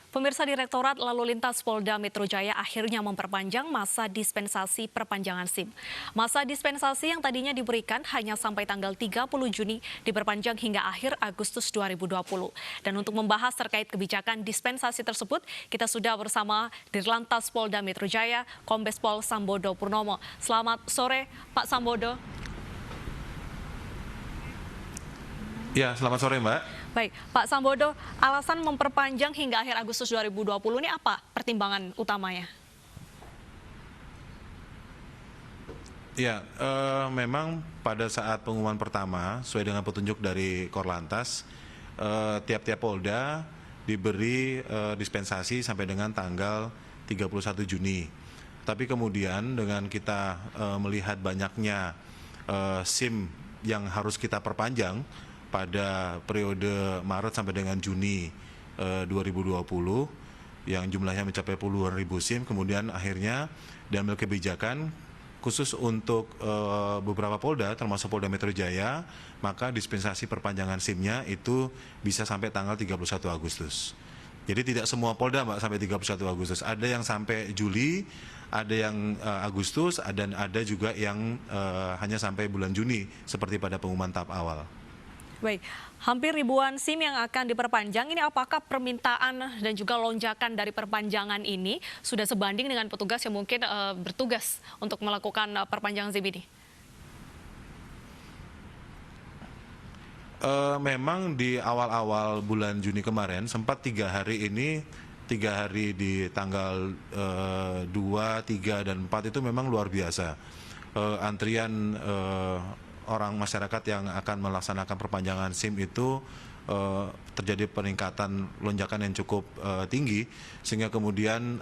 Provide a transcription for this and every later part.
Pemirsa Direktorat Lalu Lintas Polda Metro Jaya akhirnya memperpanjang masa dispensasi perpanjangan SIM. Masa dispensasi yang tadinya diberikan hanya sampai tanggal 30 Juni diperpanjang hingga akhir Agustus 2020. Dan untuk membahas terkait kebijakan dispensasi tersebut, kita sudah bersama Dirlantas Polda Metro Jaya, Kombes Pol Sambodo Purnomo. Selamat sore, Pak Sambodo. Ya, selamat sore, Mbak. Baik, Pak Sambodo, alasan memperpanjang hingga akhir Agustus 2020 ini apa pertimbangan utamanya? Ya, memang pada saat pengumuman pertama, sesuai dengan petunjuk dari Korlantas, tiap-tiap Polda diberi dispensasi sampai dengan tanggal 31 Juni. Tapi kemudian dengan kita melihat banyaknya SIM yang harus kita perpanjang pada periode Maret sampai dengan Juni 2020 yang jumlahnya mencapai puluhan ribu SIM, kemudian akhirnya diambil kebijakan khusus untuk beberapa Polda termasuk Polda Metro Jaya, maka dispensasi perpanjangan SIM-nya itu bisa sampai tanggal 31 Agustus. Jadi tidak semua Polda, Mbak, sampai 31 Agustus. Ada yang sampai Juli, ada yang Agustus, dan ada juga yang hanya sampai bulan Juni seperti pada pengumuman tahap awal. Baik, hampir ribuan SIM yang akan diperpanjang ini apakah permintaan dan juga lonjakan dari perpanjangan ini sudah sebanding dengan petugas yang mungkin bertugas untuk melakukan perpanjangan SIM ini? Memang di awal-awal bulan Juni kemarin sempat 3 hari di tanggal 2, 3, dan 4 itu memang luar biasa. Antrian orang masyarakat yang akan melaksanakan perpanjangan SIM itu terjadi peningkatan lonjakan yang cukup tinggi, sehingga kemudian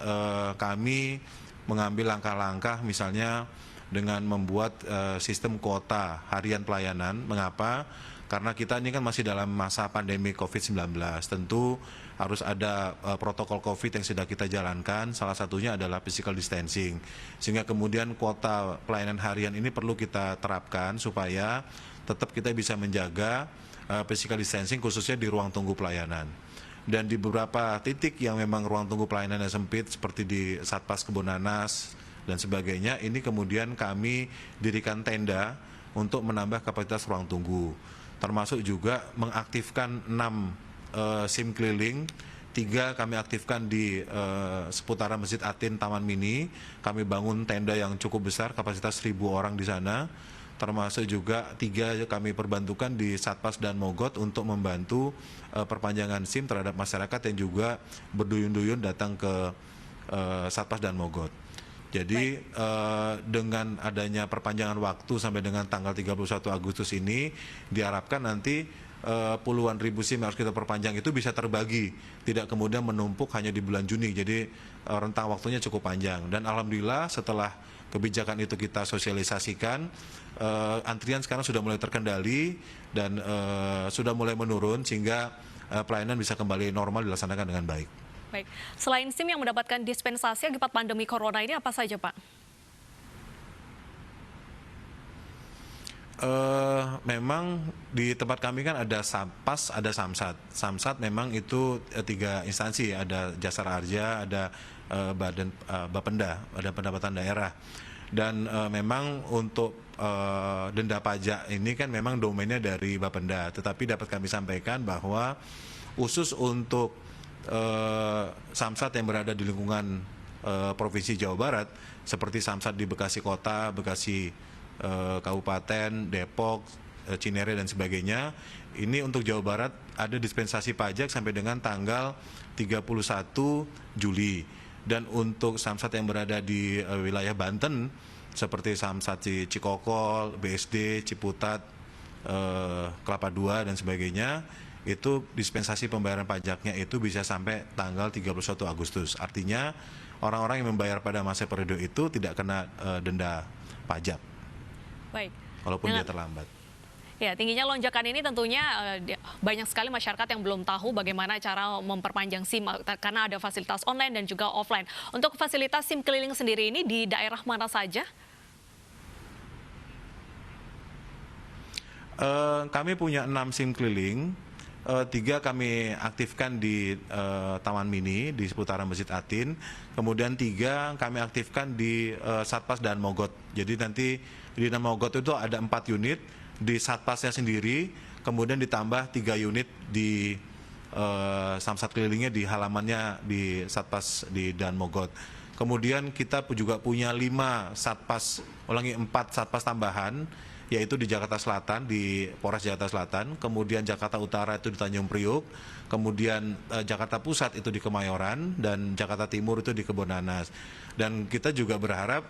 kami mengambil langkah-langkah misalnya dengan membuat sistem kuota harian pelayanan. Mengapa? Karena kita ini kan masih dalam masa pandemi COVID-19, tentu harus ada protokol COVID yang sudah kita jalankan, salah satunya adalah physical distancing. Sehingga kemudian kuota pelayanan harian ini perlu kita terapkan supaya tetap kita bisa menjaga physical distancing khususnya di ruang tunggu pelayanan. Dan di beberapa titik yang memang ruang tunggu pelayanannya sempit seperti di Satpas Kebonanas dan sebagainya, ini kemudian kami dirikan tenda untuk menambah kapasitas ruang tunggu. Termasuk juga mengaktifkan 6 SIM keliling, 3 kami aktifkan di seputaran Masjid Atin Taman Mini. Kami bangun tenda yang cukup besar, kapasitas 1.000 orang di sana. Termasuk juga 3 kami perbantukan di Satpas dan Mogot untuk membantu perpanjangan SIM terhadap masyarakat yang juga berduyun-duyun datang ke Satpas dan Mogot. Jadi dengan adanya perpanjangan waktu sampai dengan tanggal 31 Agustus ini, diharapkan nanti puluhan ribu SIM yang harus kita perpanjang itu bisa terbagi, tidak kemudian menumpuk hanya di bulan Juni. Jadi rentang waktunya cukup panjang. Dan alhamdulillah setelah kebijakan itu kita sosialisasikan, antrian sekarang sudah mulai terkendali dan sudah mulai menurun sehingga pelayanan bisa kembali normal dilaksanakan dengan baik. Baik, selain SIM yang mendapatkan dispensasi akibat pandemi corona ini apa saja, Pak? Memang di tempat kami kan ada Satpas, ada Samsat. Samsat memang itu 3 instansi, ada Jasara Harja, ada Badan Bapenda, ada pendapatan daerah. Dan memang untuk denda pajak ini kan memang domainnya dari Bapenda. Tetapi dapat kami sampaikan bahwa khusus untuk Samsat yang berada di lingkungan Provinsi Jawa Barat, seperti Samsat di Bekasi Kota, Bekasi Kabupaten, Depok, Cinere dan sebagainya, ini untuk Jawa Barat ada dispensasi pajak sampai dengan tanggal 31 Juli. Dan untuk Samsat yang berada di wilayah Banten, seperti Samsat Cikokol, BSD, Ciputat, Kelapa II dan sebagainya, itu dispensasi pembayaran pajaknya itu bisa sampai tanggal 31 Agustus. Artinya orang-orang yang membayar pada masa periode itu tidak kena denda pajak. Baik. Walaupun dia terlambat. Ya, tingginya lonjakan ini tentunya banyak sekali masyarakat yang belum tahu bagaimana cara memperpanjang SIM karena ada fasilitas online dan juga offline. Untuk fasilitas SIM keliling sendiri ini di daerah mana saja? Kami punya 6 SIM keliling 3 kami aktifkan di Taman Mini di seputaran Masjid Atin. Kemudian 3 kami aktifkan di Satpas dan Mogot. Jadi nanti di Dan Mogot itu ada 4 unit, di Satpasnya sendiri, kemudian ditambah 3 unit di samsat kelilingnya di halamannya di Satpas di Dan Mogot. Kemudian kita juga punya 4 Satpas tambahan, yaitu di Jakarta Selatan, di Polres Jakarta Selatan, kemudian Jakarta Utara itu di Tanjung Priuk, kemudian Jakarta Pusat itu di Kemayoran, dan Jakarta Timur itu di Kebonanas. Dan kita juga berharap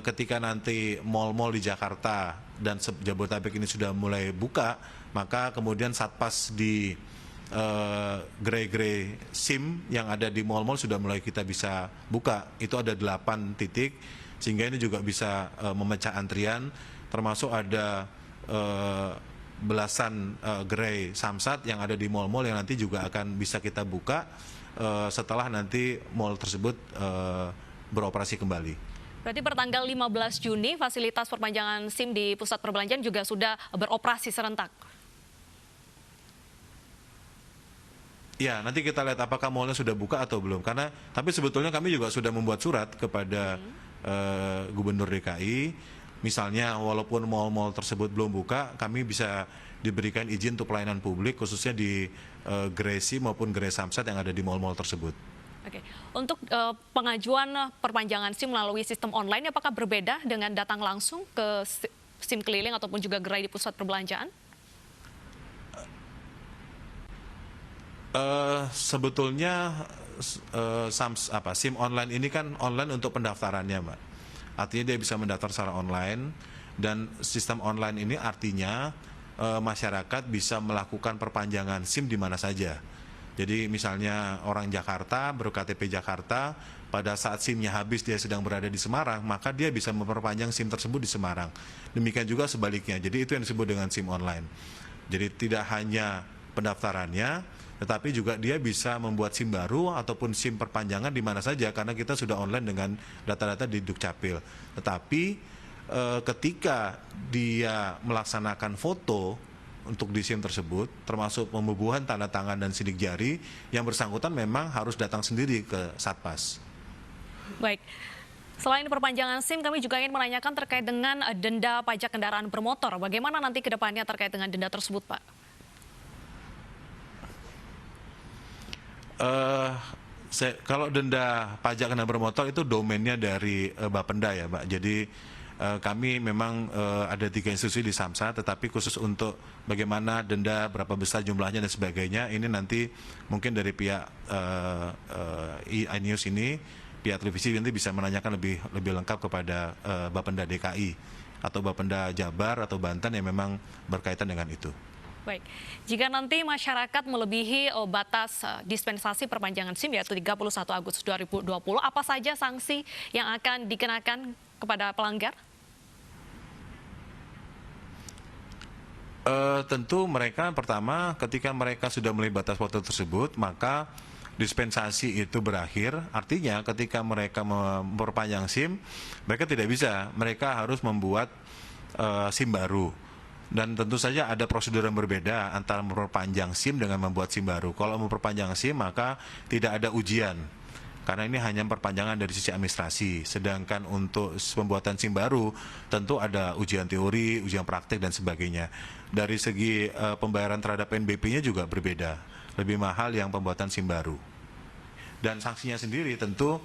ketika nanti mal-mal di Jakarta dan Jabodetabek ini sudah mulai buka, maka kemudian Satpas di gerai-gerai SIM yang ada di mal-mal sudah mulai kita bisa buka. Itu ada 8 titik, sehingga ini juga bisa memecah antrian, termasuk ada belasan gerai samsat yang ada di mal-mal yang nanti juga akan bisa kita buka setelah nanti mal tersebut beroperasi kembali. Berarti pertanggal 15 Juni fasilitas perpanjangan SIM di pusat perbelanjaan juga sudah beroperasi serentak. Ya, nanti kita lihat apakah malnya sudah buka atau belum. Tapi sebetulnya kami juga sudah membuat surat kepada Gubernur DKI. Misalnya walaupun mal-mal tersebut belum buka, kami bisa diberikan izin untuk pelayanan publik, khususnya di gerai SIM maupun gerai samsat yang ada di mal-mal tersebut. Oke, untuk pengajuan perpanjangan SIM melalui sistem online, apakah berbeda dengan datang langsung ke SIM keliling ataupun juga gerai di pusat perbelanjaan? Sebetulnya SIM online ini kan online untuk pendaftarannya, Mbak. Artinya dia bisa mendaftar secara online, dan sistem online ini artinya masyarakat bisa melakukan perpanjangan SIM di mana saja. Jadi misalnya orang Jakarta ber-KTP Jakarta, pada saat SIM-nya habis dia sedang berada di Semarang, maka dia bisa memperpanjang SIM tersebut di Semarang. Demikian juga sebaliknya. Jadi itu yang disebut dengan SIM online. Jadi tidak hanya pendaftarannya, tetapi juga dia bisa membuat SIM baru ataupun SIM perpanjangan di mana saja, karena kita sudah online dengan data-data di Dukcapil. Tetapi ketika dia melaksanakan foto untuk di SIM tersebut, termasuk pembubuhan tanda tangan dan sidik jari, yang bersangkutan memang harus datang sendiri ke Satpas. Baik. Selain perpanjangan SIM, kami juga ingin menanyakan terkait dengan denda pajak kendaraan bermotor. Bagaimana nanti ke depannya terkait dengan denda tersebut, Pak? Kalau denda pajak kendaraan bermotor itu domainnya dari Bapenda ya, Pak. Jadi kami memang ada 3 institusi di Samsat, tetapi khusus untuk bagaimana denda, berapa besar jumlahnya dan sebagainya, ini nanti mungkin dari pihak iNews ini, pihak televisi nanti bisa menanyakan lebih lengkap kepada Bapenda DKI atau Bapenda Jabar atau Banten yang memang berkaitan dengan itu. Baik, jika nanti masyarakat melebihi batas dispensasi perpanjangan SIM yaitu 31 Agustus 2020, apa saja sanksi yang akan dikenakan kepada pelanggar? Tentu mereka pertama ketika mereka sudah melebihi batas waktu tersebut, maka dispensasi itu berakhir. Artinya ketika mereka memperpanjang SIM, mereka tidak bisa, mereka harus membuat SIM baru. Dan tentu saja ada prosedur yang berbeda antara memperpanjang SIM dengan membuat SIM baru. Kalau memperpanjang SIM maka tidak ada ujian, karena ini hanya perpanjangan dari sisi administrasi. Sedangkan untuk pembuatan SIM baru tentu ada ujian teori, ujian praktik dan sebagainya. Dari segi pembayaran terhadap NBP-nya juga berbeda, lebih mahal yang pembuatan SIM baru. Dan sanksinya sendiri tentu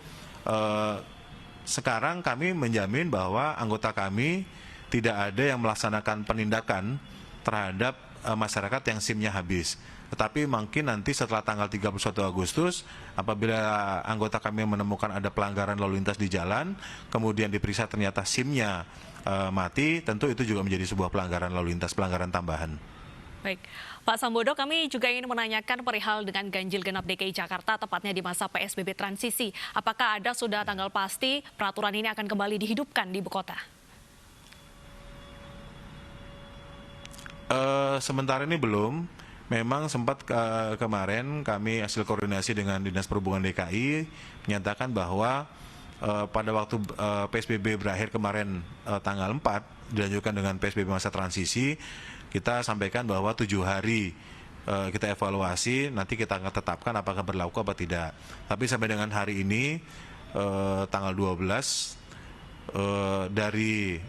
sekarang kami menjamin bahwa anggota kami tidak ada yang melaksanakan penindakan terhadap masyarakat yang SIM-nya habis. Tetapi mungkin nanti setelah tanggal 31 Agustus, apabila anggota kami menemukan ada pelanggaran lalu lintas di jalan, kemudian diperiksa ternyata SIM-nya mati, tentu itu juga menjadi sebuah pelanggaran lalu lintas, pelanggaran tambahan. Baik, Pak Sambodo, kami juga ingin menanyakan perihal dengan ganjil genap DKI Jakarta, tepatnya di masa PSBB transisi. Apakah ada sudah tanggal pasti peraturan ini akan kembali dihidupkan di ibu kota? Sementara ini belum. Memang sempat kemarin kami hasil koordinasi dengan Dinas Perhubungan DKI menyatakan bahwa pada waktu PSBB berakhir kemarin tanggal 4 dilanjutkan dengan PSBB masa transisi, kita sampaikan bahwa 7 hari kita evaluasi, nanti kita akan tetapkan apakah berlaku apa tidak. Tapi sampai dengan hari ini tanggal 12 dari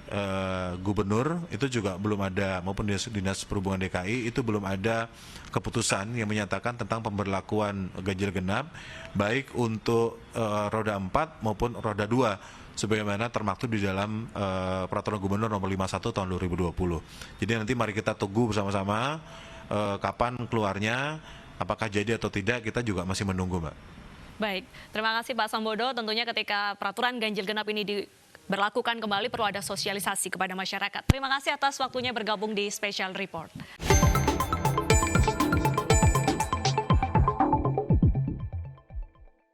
gubernur itu juga belum ada, maupun dinas perhubungan DKI itu belum ada keputusan yang menyatakan tentang pemberlakuan ganjil genap baik untuk roda 4 maupun roda 2 sebagaimana termaktub di dalam peraturan gubernur nomor 51 tahun 2020. Jadi nanti mari kita tunggu bersama-sama kapan keluarnya, apakah jadi atau tidak, kita juga masih menunggu, Mbak. Baik, terima kasih Pak Sambodo. Tentunya ketika peraturan ganjil genap ini diberlakukan kembali perlu ada sosialisasi kepada masyarakat. Terima kasih atas waktunya bergabung di Special Report.